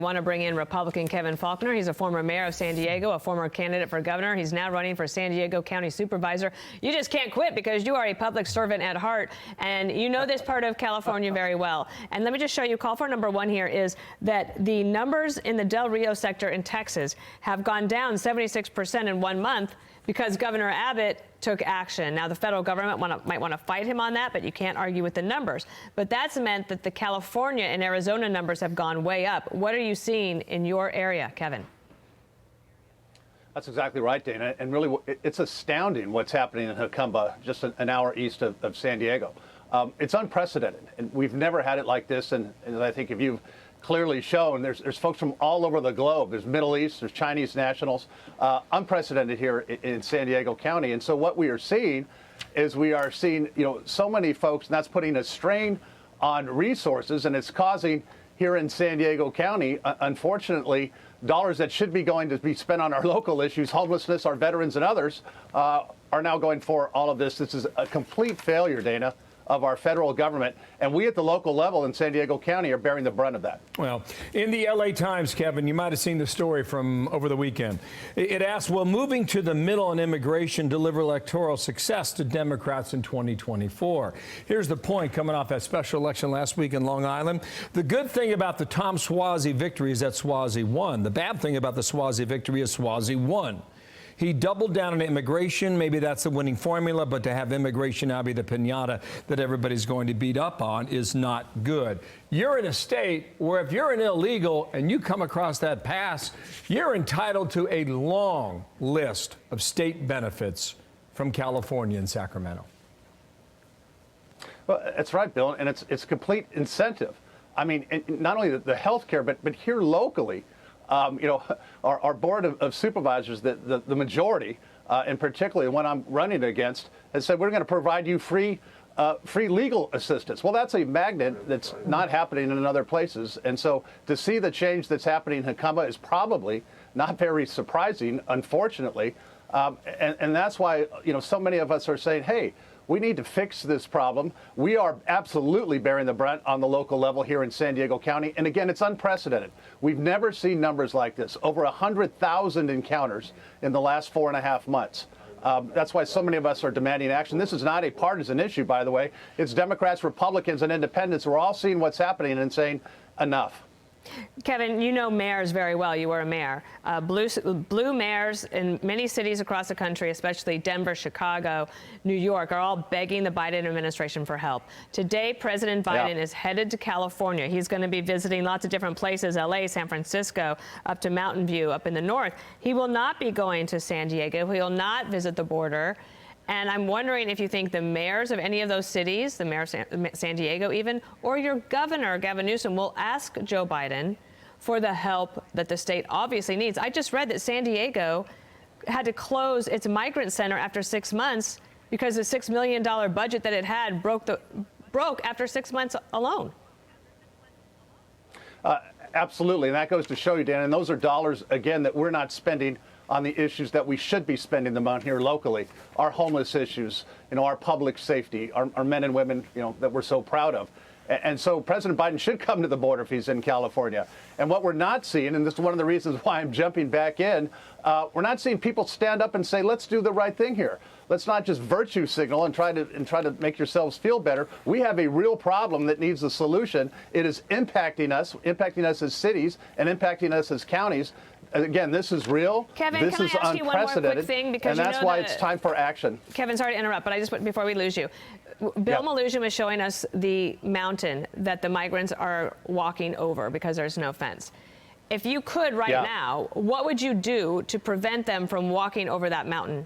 Want to bring in Republican Kevin Faulconer. He's a former mayor of San Diego, a former candidate for governor. He's now running for San Diego County Supervisor. You just can't quit because you are a public servant at heart, and you know this part of California very well. And let me just show you, call for number one here is that the numbers in the Del Rio sector in Texas have gone down 76% in 1 month because Governor Abbott took action. Now, the federal government might want to fight him on that, but you can't argue with the numbers. But that's meant that the California and Arizona numbers have gone way up. What are you seeing in your area, Kevin? That's exactly right, Dana. And really, it's astounding what's happening in Jacumba, just an hour east of San Diego. It's unprecedented, and we've never had it like this. And I think if you've clearly shown, there's folks from all over the globe. There's Middle East, there's Chinese nationals, unprecedented here in San Diego County. And so what we are seeing is so many folks, and that's putting a strain on resources, and it's causing here in San Diego County, unfortunately, dollars that should be going to be spent on our local issues, homelessness, our veterans and others, are now going for all of this. This is a complete failure, Dana, of our federal government, and we at the local level in San Diego County are bearing the brunt of that. Well, in the LA Times, Kevin, you might have seen the story from over the weekend. It asked, will moving to the middle on immigration deliver electoral success to Democrats in 2024? Here's the point coming off that special election last week in Long Island. The good thing about the Tom Suozzi victory is that Suozzi won. The bad thing about the Suozzi victory is Suozzi won. He doubled down on immigration. Maybe that's the winning formula, but to have immigration now be the piñata that everybody's going to beat up on is not good. You're in a state where if you're an illegal and you come across that pass, you're entitled to a long list of state benefits from California and Sacramento. Well, that's right, Bill, and it's complete incentive. I mean, not only the health care, but here locally, our board of supervisors, the majority, and particularly the one I'm running against, has said we're going to provide you free legal assistance. Well, that's a magnet that's not happening in other places. And so to see the change that's happening in Jacumba is probably not very surprising, unfortunately. And that's why, so many of us are saying, hey, we need to fix this problem. We are absolutely bearing the brunt on the local level here in San Diego County. And again, it's unprecedented. We've never seen numbers like this. Over 100,000 encounters in the last 4.5 months. That's why so many of us are demanding action. This is not a partisan issue, by the way. It's Democrats, Republicans, and independents. We're all seeing what's happening and saying enough. Kevin, you know mayors very well. You were a mayor. Blue mayors in many cities across the country, especially Denver, Chicago, New York, are all begging the Biden administration for help. Today, President Biden is headed to California. He's going to be visiting lots of different places, L.A., San Francisco, up to Mountain View, up in the north. He will not be going to San Diego. He will not visit the border. And I'm wondering if you think the mayors of any of those cities, the mayor of San Diego even, or your governor, Gavin Newsom, will ask Joe Biden for the help that the state obviously needs. I just read that San Diego had to close its migrant center after 6 months because the $6 million budget that it had broke after 6 months alone. Absolutely. And that goes to show you, Dan, and those are dollars, again, that we're not spending on the issues that we should be spending them on here locally. Our homeless issues, our public safety, our men and women, that we're so proud of. And so President Biden should come to the border if he's in California. And what we're not seeing, and this is one of the reasons why I'm jumping back in, we're not seeing people stand up and say, let's do the right thing here. Let's not just virtue signal and try to make yourselves feel better. We have a real problem that needs a solution. It is impacting us as cities and impacting us as counties. Again, this is real. Kevin, this can is I ask you one more quick thing? Because and that's why it's time for action. Kevin, sorry to interrupt, but I just before we lose you, Bill Maloogian was showing us the mountain that the migrants are walking over because there's no fence. If you could right now, what would you do to prevent them from walking over that mountain?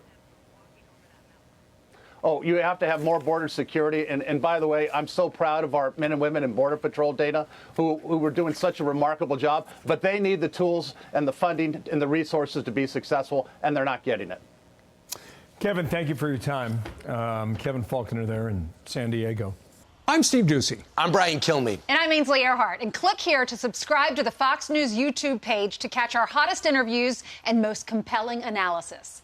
Oh, you have to have more border security. And by the way, I'm so proud of our men and women in Border Patrol, Dana, who were doing such a remarkable job. But they need the tools and the funding and the resources to be successful, and they're not getting it. Kevin, thank you for your time. Kevin Faulconer there in San Diego. I'm Steve Doocy. I'm Brian Kilmeade. And I'm Ainsley Earhart. And click here to subscribe to the Fox News YouTube page to catch our hottest interviews and most compelling analysis.